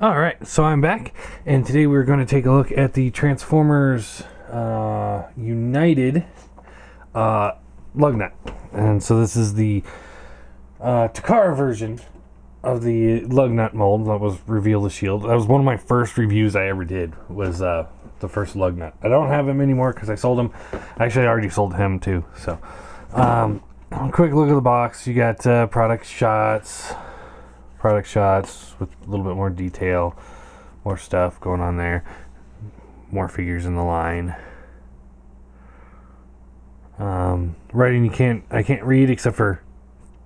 Alright, so I'm back, and today we're going to take a look at the Transformers United Lugnut. And so this is the Takara version of the Lugnut mold that was revealed as S.H.I.E.L.D. That was one of my first reviews I ever did, was the first Lugnut. I don't have him anymore because I sold him. Actually, I already sold him too. So, a quick look at the box. You got product shots with a little bit more detail, more stuff going on there, more figures in the line. Writing I can't read except for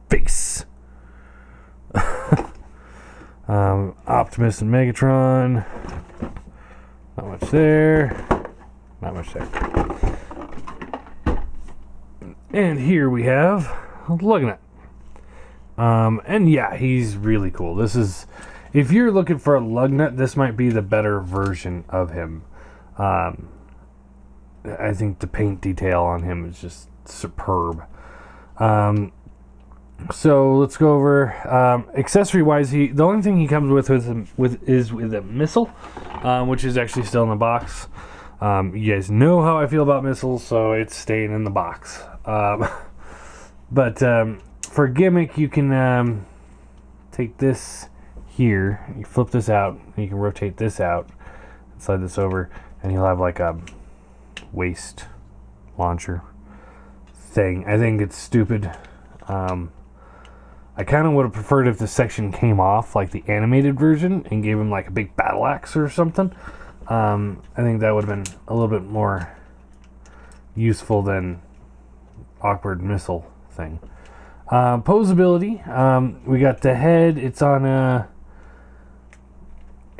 face. Optimus and Megatron. Not much there. Not much there. And here we have Lugnut. And yeah, he's really cool. This is, if you're looking for a Lugnut, this might be the better version of him. I think the paint detail on him is just superb. So let's go over accessory wise. The only thing he comes with is a missile, which is actually still in the box. You guys know how I feel about missiles, so it's staying in the box. But for gimmick, you can take this here, you flip this out, and you can rotate this out, slide this over, and you'll have like a waist launcher thing. I think it's stupid. I kind of would have preferred if this section came off like the animated version and gave him like a big battle axe or something. I think that would have been a little bit more useful than awkward missile thing. Posability, we got the head. It's on I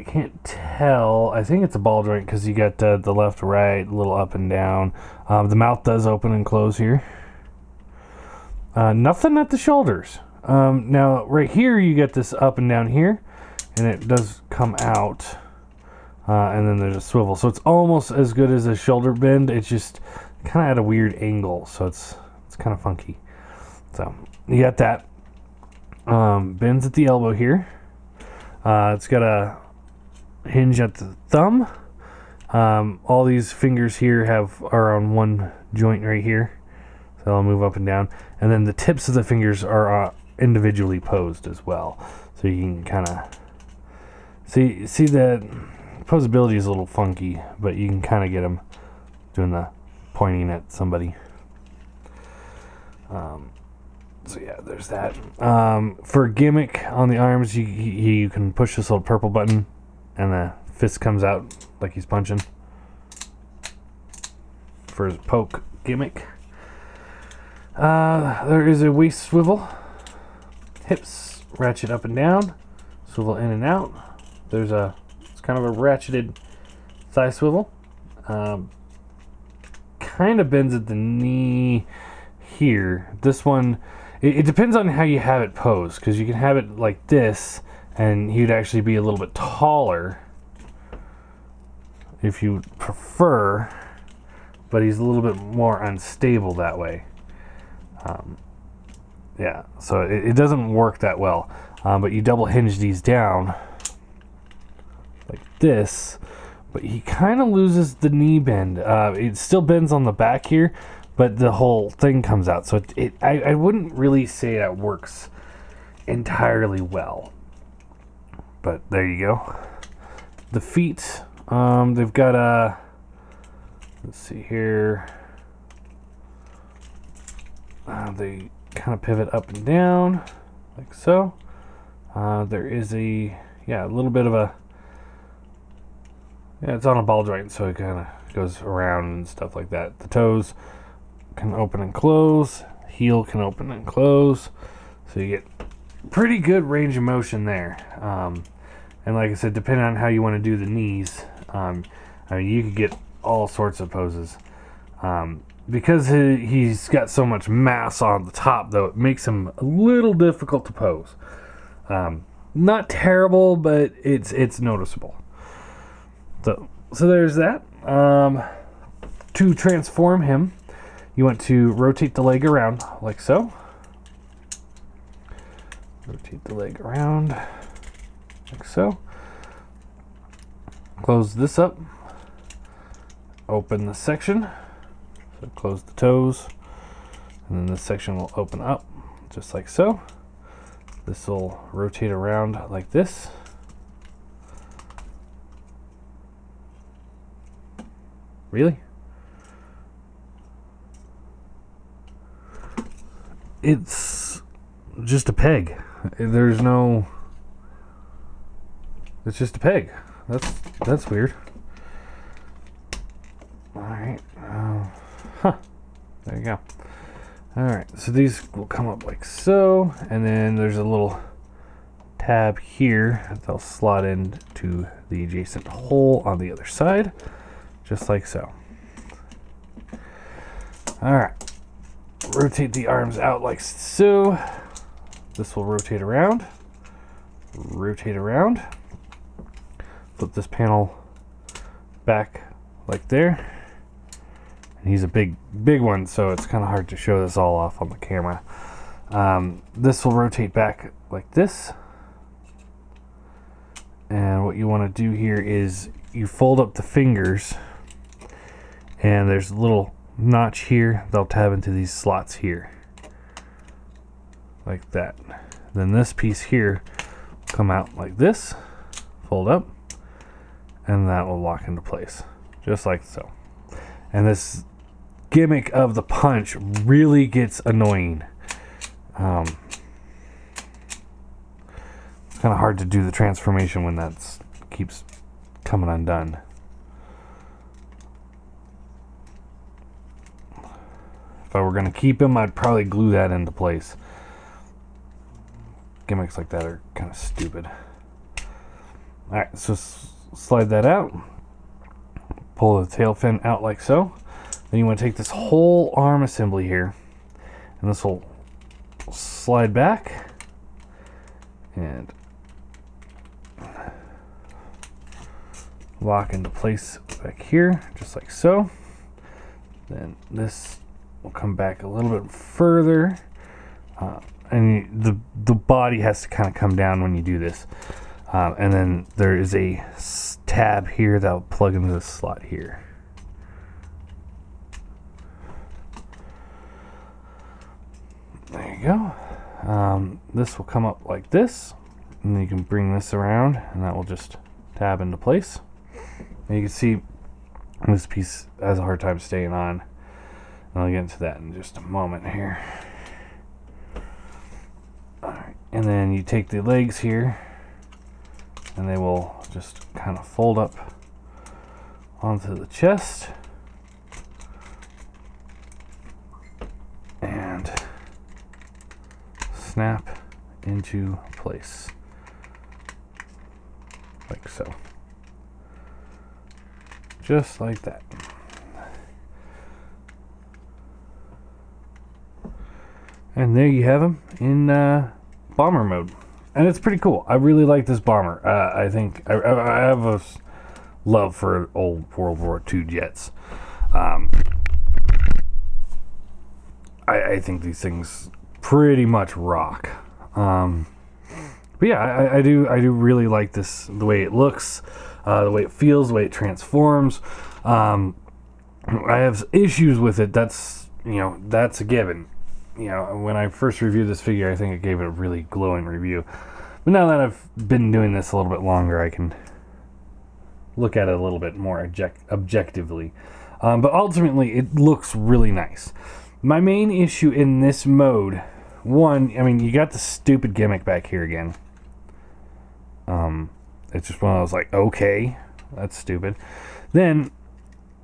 can't tell. I think it's a ball joint because you got the left, right, a little up and down. The mouth does open and close here. Nothing at the shoulders. Now right here you get this up and down here, and it does come out, and then there's a swivel. So it's almost as good as a shoulder bend. It's just kind of at a weird angle, so it's kind of funky. So you got that. Bends at the elbow here. It's got a hinge at the thumb. All these fingers here are on one joint right here, so they'll move up and down. And then the tips of the fingers are individually posed as well, so you can kind of see the posability is a little funky, but you can kind of get them doing the pointing at somebody. So yeah, there's that. For gimmick on the arms, you can push this little purple button, and the fist comes out like he's punching. For his poke gimmick, there is a waist swivel. Hips ratchet up and down, swivel in and out. It's kind of a ratcheted thigh swivel. Kind of bends at the knee here. This one, it depends on how you have it posed, because you can have it like this and he'd actually be a little bit taller if you prefer, but he's a little bit more unstable that way. Yeah, so it doesn't work that well, but you double hinge these down like this, but he kind of loses the knee bend. It still bends on the back here, but the whole thing comes out. So I wouldn't really say that works entirely well. But there you go. The feet, they've got let's see here. They kind of pivot up and down like so. There is a little bit of it's on a ball joint, so it kind of goes around and stuff like that. The toes can open and close, heel can open and close, so you get pretty good range of motion there. And like I said, depending on how you want to do the knees, I mean, you could get all sorts of poses. Because he's got so much mass on the top, though, it makes him a little difficult to pose. Not terrible, but it's noticeable. So there's that. To transform him, you want to rotate the leg around like so. Rotate the leg around like so. close this up, open the section, so close the toes, and then this section will open up just like so. This will rotate around like this. Really? It's just a peg. There's no... It's just a peg. That's weird. Alright. There you go. Alright, so these will come up like so, and then there's a little tab here that they'll slot into the adjacent hole on the other side, just like so. Alright. Rotate the arms out like so. This will rotate around. Rotate around. Flip this panel back like there. And he's a big one, so it's kind of hard to show this all off on the camera. This will rotate back like this. And what you want to do here is you fold up the fingers, and there's a little notch here. They'll tab into these slots here. Like that. Then this piece here will come out like this, fold up, and that will lock into place, just like so. And this gimmick of the punch really gets annoying. It's kind of hard to do the transformation when that keeps coming undone. If I were going to keep him, I'd probably glue that into place. Gimmicks like that are kind of stupid. Alright, so slide that out. Pull the tail fin out like so. Then you want to take this whole arm assembly here, and this will slide back and lock into place back here, just like so. Then this will come back a little bit further, and the body has to kind of come down when you do this. And then there is a tab here that will plug into this slot here. There you go. This will come up like this, and then you can bring this around, and that will just tab into place. And you can see this piece has a hard time staying on. And I'll get into that in just a moment here. Alright, and then you take the legs here, and they will just kind of fold up onto the chest. And snap into place. Like so. Just like that. And there you have him in bomber mode. And it's pretty cool. I really like this bomber. I think I have a love for old World War II jets. I think these things pretty much rock. But yeah, I do really like this, the way it looks, the way it feels, the way it transforms. I have issues with it. That's a given. When I first reviewed this figure, I think I gave it a really glowing review. But now that I've been doing this a little bit longer, I can look at it a little bit more objectively. But ultimately, it looks really nice. My main issue in this mode, you got the stupid gimmick back here again. It's just one of those okay, that's stupid. Then,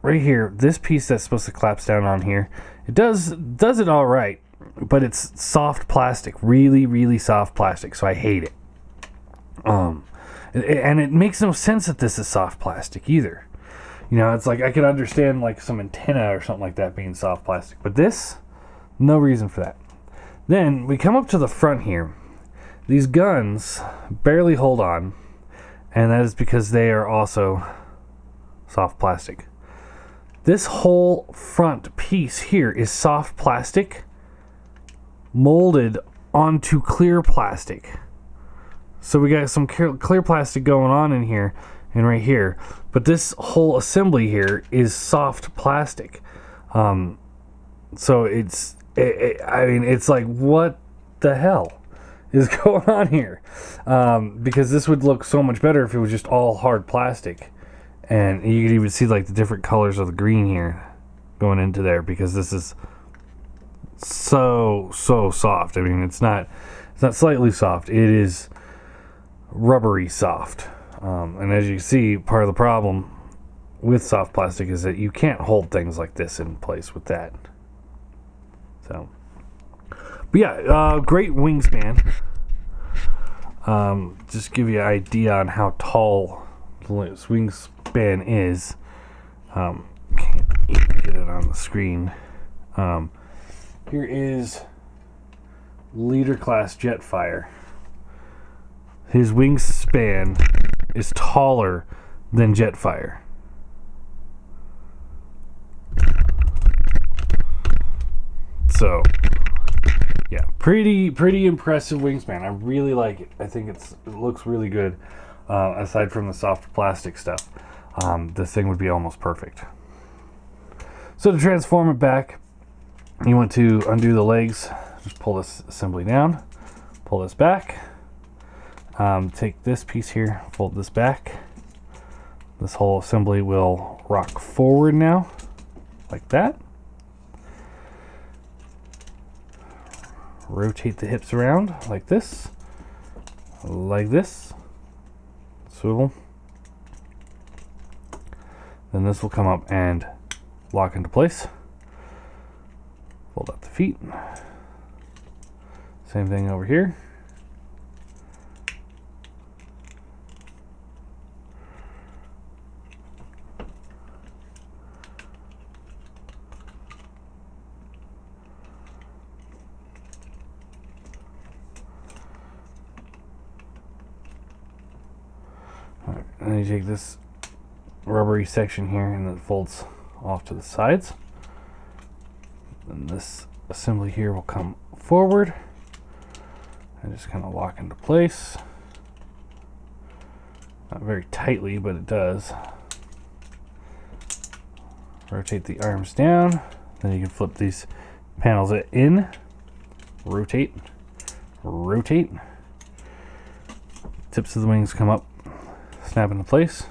right here, this piece that's supposed to collapse down on here, it does it all right. But it's soft plastic, really, really soft plastic, so I hate it. And it makes no sense that this is soft plastic either. It's like I could understand like some antenna or something like that being soft plastic, but this, no reason for that. Then we come up to the front here. These guns barely hold on, and that is because they are also soft plastic. This whole front piece here is soft plastic molded onto clear plastic. So we got some clear plastic going on in here, and right here. But this whole assembly here is soft plastic. So I mean, it's like, what the hell is going on here? Because this would look so much better if it was just all hard plastic. And you could even see like the different colors of the green here going into there, because this is so soft. I mean, it's not slightly soft, it is rubbery soft. And as you can see, part of the problem with soft plastic is that you can't hold things like this in place with that. So, but yeah, great wingspan. Just give you an idea on how tall this wingspan is. Can't even get it on the screen. Here is Leader Class Jetfire. His wingspan is taller than Jetfire. So, yeah, pretty impressive wingspan. I really like it. I think it looks really good. Aside from the soft plastic stuff, this thing would be almost perfect. So to transform it back, you want to undo the legs. Just pull this assembly down, pull this back. Take this piece here, fold this back. This whole assembly will rock forward now, like that. Rotate the hips around like this, swivel. Then this will come up and lock into place. Fold out the feet. Same thing over here. Alright, and then you take this rubbery section here and it folds off to the sides. Then this assembly here will come forward and just kind of lock into place. Not very tightly, but it does. Rotate the arms down. Then you can flip these panels in. Rotate. Rotate. Tips of the wings come up. Snap into place.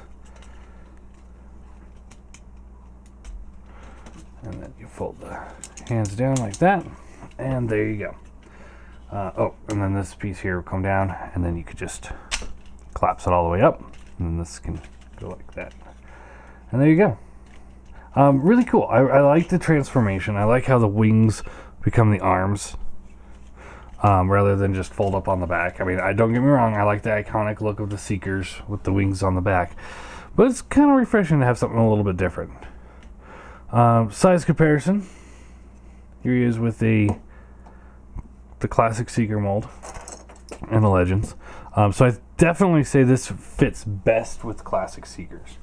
And then you fold the hands down like that. And there you go. And then this piece here will come down, and then you could just collapse it all the way up, and then this can go like that. And there you go. Really cool. I like the transformation. I like how the wings become the arms, rather than just fold up on the back. I mean, don't get me wrong, I like the iconic look of the Seekers with the wings on the back, but it's kind of refreshing to have something a little bit different. Size comparison. Here he is with the classic Seeker mold and the Legends. So I definitely say this fits best with classic Seekers,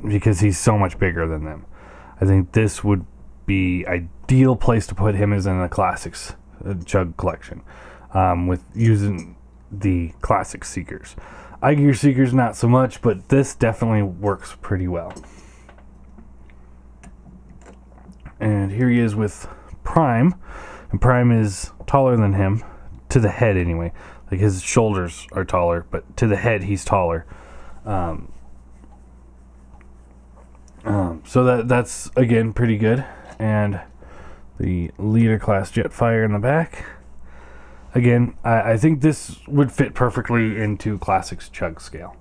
because he's so much bigger than them. I think this would be ideal place to put him, is in the classics Chug collection, with using the classic Seekers. iGear Seekers not so much, but this definitely works pretty well. And here he is with Prime, and Prime is taller than him, to the head anyway. Like, his shoulders are taller, but to the head he's taller. So that's again pretty good. And the Leader Class Jetfire in the back. Again, I think this would fit perfectly into Classics Chug scale.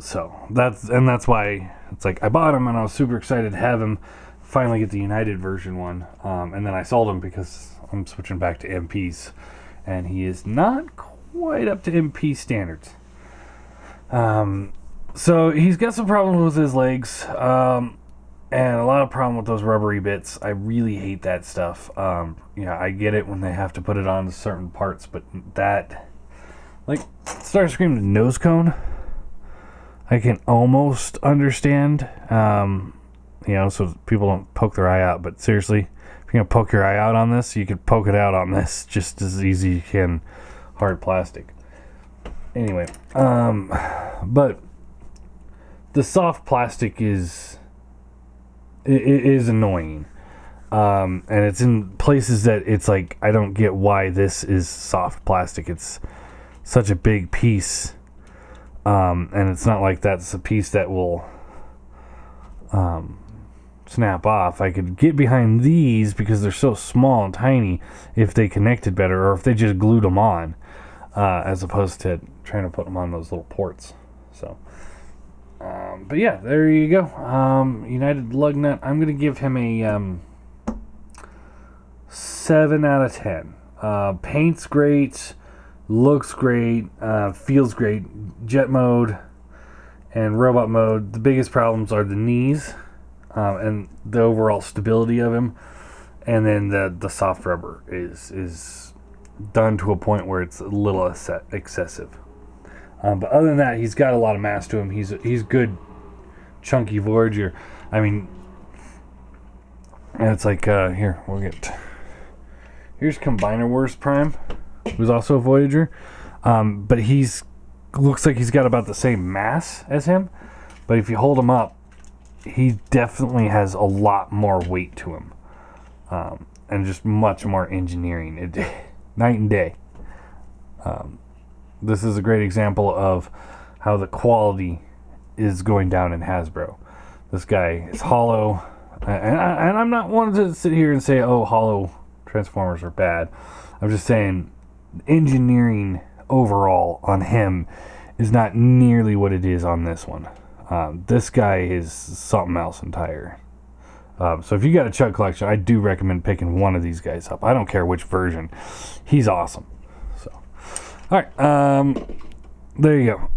So that's why it's like I bought him, and I was super excited to have him finally get the United version one. And then I sold him because I'm switching back to MPs, and he is not quite up to MP standards. So he's got some problems with his legs, and a lot of problem with those rubbery bits. I really hate that stuff. I get it when they have to put it on certain parts, but that, like, Starscream's nose cone, I can almost understand, so people don't poke their eye out. But seriously, if you're going to poke your eye out on this, you could poke it out on this just as easy as you can hard plastic. Anyway, but the soft plastic is annoying. And it's in places that it's like, I don't get why this is soft plastic. It's such a big piece. And it's not like that's a piece that will snap off. I could get behind these because they're so small and tiny if they connected better, or if they just glued them on, as opposed to trying to put them on those little ports. So, but yeah, there you go. United Lugnut. I'm gonna give him a 7 out of 10. Paint's great, looks great, feels great. Jet mode and robot mode, the biggest problems are the knees, and the overall stability of him, and then the soft rubber is done to a point where it's a little excessive. But other than that, he's got a lot of mass to him. He's good, chunky Voyager. I mean, and it's like here here's Combiner Wars Prime, who's also a Voyager, but looks like he's got about the same mass as him. But if you hold him up, he definitely has a lot more weight to him, and just much more engineering. Night and day. This is a great example of how the quality is going down in Hasbro. This guy is hollow, and I'm not one to sit here and say, oh, hollow Transformers are bad. I'm just saying engineering overall on him is not nearly what it is on this one. This guy is something else entirely. So if you got a Chug collection, I do recommend picking one of these guys up. I don't care which version. He's awesome. So, all right. There you go.